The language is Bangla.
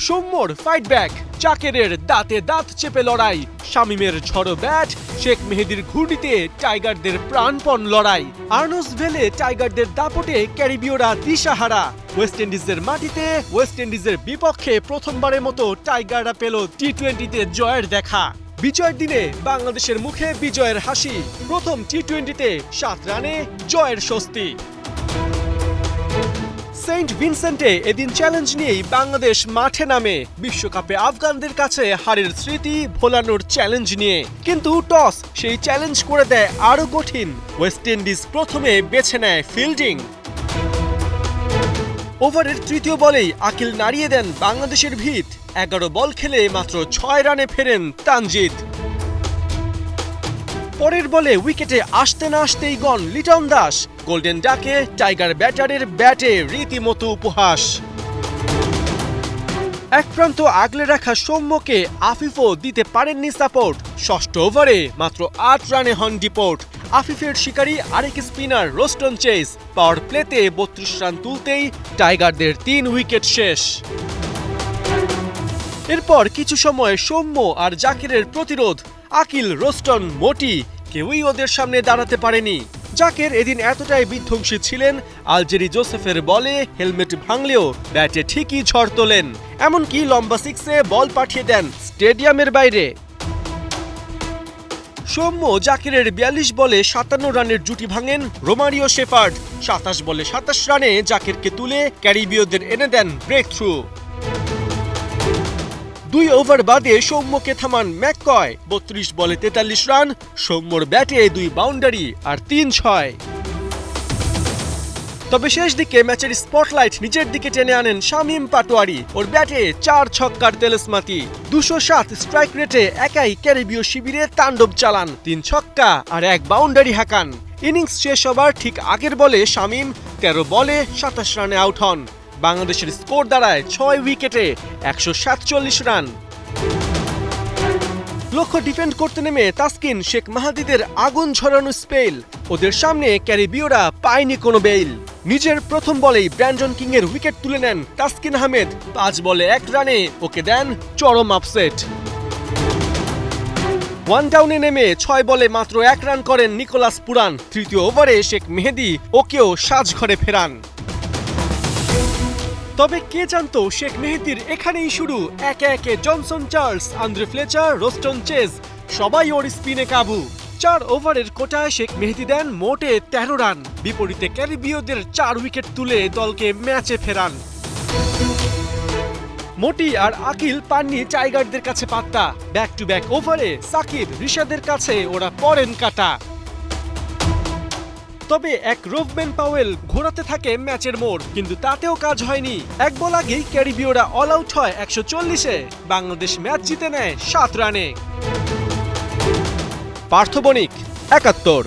সৌম্যর ফাইট ব্যাক, জাকেরের দাঁতে দাঁত চেপে লড়াই, শামীমের ঝড়ো ব্যাট, শেখ মেহেদীর ঘূর্ণিতে টাইগারদের প্রাণপণ লড়াই। আর্নসভেলে টাইগারদের দাপটে ক্যারিবীয়রা দিশাহারা। ওয়েস্ট ইন্ডিজের মাটিতে ওয়েস্ট ইন্ডিজের বিপক্ষে প্রথমবারের মতো টাইগাররা পেল টি-20তে জয়ের দেখা। বিজয়ের দিনে বাংলাদেশের মুখে বিজয়ের হাসি। প্রথম টি-20তে 7 রানে জয়ের স্বস্তি। সেন্ট ভিনসেন্টে এদিন চ্যালেঞ্জ নিয়েই বাংলাদেশ মাঠে নামে, বিশ্বকাপে আফগানদের কাছে হারের স্মৃতি ভোলানোর চ্যালেঞ্জ নিয়ে। কিন্তু টস সেই চ্যালেঞ্জ করে দেয় আরো কঠিন। ওয়েস্ট ইন্ডিজ প্রথমে বেছে নেয় ফিল্ডিং। ওভারের তৃতীয় বলেই আকিল নাড়িয়ে দেন বাংলাদেশের ভিত। 11 বল খেলে মাত্র 6 রানে ফেরেন তানজিদ। পরের বলে উইকেটে আসতে না আসতেই গন লিটন দাস। গোল্ডেন ডাকে টাইগার ব্যাটারের ব্যাটে রীতিমতো উপহাস। এক প্রান্ত আগলে রাখা সৌম্যকে আফিফও দিতে পারেননি সাপোর্ট। ষষ্ঠ ওভারে মাত্র 8 রানে হন ডিপোর্ট। আফিফের শিকারী আরেক স্পিনার রোস্টন চেজ পাওয়ার প্লেতে 32 রান তুলতেই টাইগারদের 3 উইকেট শেষ। এরপর কিছু সময় সৌম্য আর জাকিরের প্রতিরোধ। আকিল, রোস্টন, মোটি কেউই ওদের সামনে দাঁড়াতে পারেনি। জাকের এদিন এতটাই বিধ্বংসী ছিলেন, আলজেরি জোসেফের বলে হেলমেট ভাঙলেও ব্যাটে ঠিকই ঝড় তোলেন। এমনকি লম্বা সিক্সে বল পাঠিয়ে দেন স্টেডিয়ামের বাইরে। সৌম্য জাকিরের 42 বলে 57 রানের জুটি ভাঙেন রোমারিও শেফার্ড। 27 বলে 27 রানে জাকিরকে তুলে ক্যারিবীয়দের এনে দেন ব্রেক থ্রু। 2 ওভার বাদে সৌম্যকে থামান ম্যাককয়। 32 বলে 43 রান। সৌম্যর ব্যাটে 2 বাউন্ডারি আর 3 ছয়। তবে শেষ দিকে ম্যাচের স্পটলাইট নিজের দিকে টেনে আনেন শামীম পাটোয়ারি। ওর ব্যাটে 4 ছক্কার তেলেসমাতি। 207 স্ট্রাইক রেটে একাই ক্যারিবীয় শিবিরে তাণ্ডব চালান। 3 ছক্কা আর 1 বাউন্ডারি হাঁকান। ইনিংস শেষ হবার ঠিক আগের বলে শামীম 13 বলে 27 রানে আউট হন। বাংলাদেশের স্কোর দাঁড়ায় 6 উইকেটে 147 রান। লক্ষ্য ডিফেন্ড করতে নেমে তাসকিন, শেখ মাহাদিদের আগুন ঝরানো স্পেল। ওদের সামনে ক্যারিবীয়রা পায়নি কোনো বেইল। নিজের প্রথম বলেই ব্র্যান্ডন কিং এর উইকেট তুলে নেন তাসকিন আহমেদ। 5 বলে 1 রানে ওকে দেন চরম আপসেট। 1 ডাউনে নেমে 6 বলে মাত্র 1 রান করেন নিকোলাস পুরান। তৃতীয় ওভারে শেখ মেহেদী ওকেও সাজঘরে ফেরান। তবে কে জানতো শেখ মেহেদীর এখানেই শুরু। একে একে Johnson Charles, Andre Fletcher, Roston Chase সবাই ওর স্পিনে কাবু। 4 ওভারের কোটায় শেখ মেহেদী দেন মোটে 13 রান। বিপরীতে ক্যারিবীয়দের 4 উইকেট তুলে দলকে ম্যাচে ফেরান। মোটি আর আকিল পাননি টাইগারদের কাছে পাত্তা। ব্যাক টু ব্যাক ওভারে সাকিব, রিশাদের কাছে ওরা পরেন কাটা। তবে এক রোভম্যান পাওয়েল ঘোরাতে থাকে ম্যাচের মোড়, কিন্তু তাতেও কাজ হয়নি। 1 বল আগেই ক্যারিবীয়রা অল আউট হয় 140-এ। বাংলাদেশ ম্যাচ জিতে নেয় 7 রানে। পার্থ বণিক, 71।